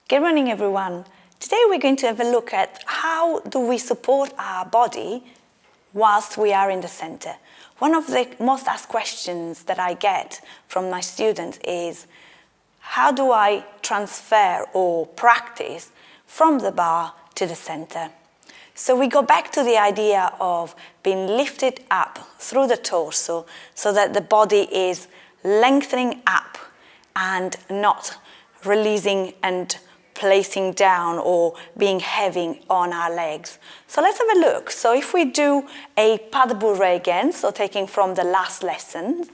Good morning, everyone. Today we're going to have a look at how do we support our body whilst we are in the center. One of the most asked questions that I get from my students is, how do I transfer or practice from the bar to the center? So we go back to the idea of being lifted up through the torso so that the body is lengthening up and not releasing and placing down or being heavy on our legs. So let's have a look. So if we do a pas de bourrée again, so taking from the last lesson,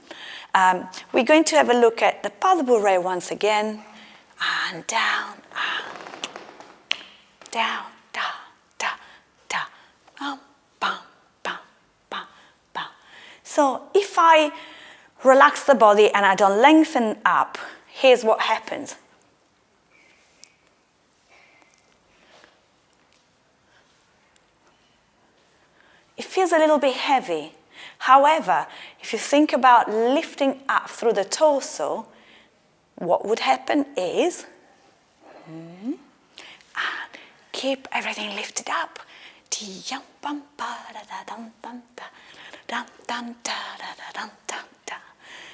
we're going to have a look at the pas de bourrée once again, and down, down, da, da, da, bum, bum, bum, bum, bum. So if I relax the body and I don't lengthen up, here's what happens. It feels a little bit heavy. However, if you think about lifting up through the torso, what would happen is, and keep everything lifted up.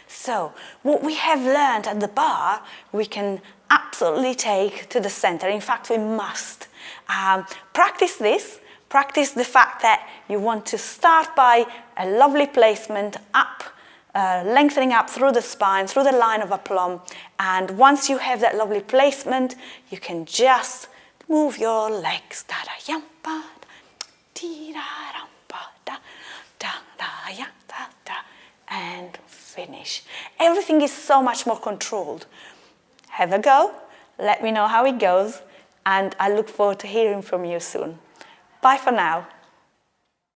So, what we have learned at the bar, we can absolutely take to the center. In fact, we must. Practice this. Practice the fact that you want to start by a lovely placement up, lengthening up through the spine, through the line of aplomb. And once you have that lovely placement, you can just move your legs. And finish. Everything is so much more controlled. Have a go. Let me know how it goes. And I look forward to hearing from you soon. Bye for now.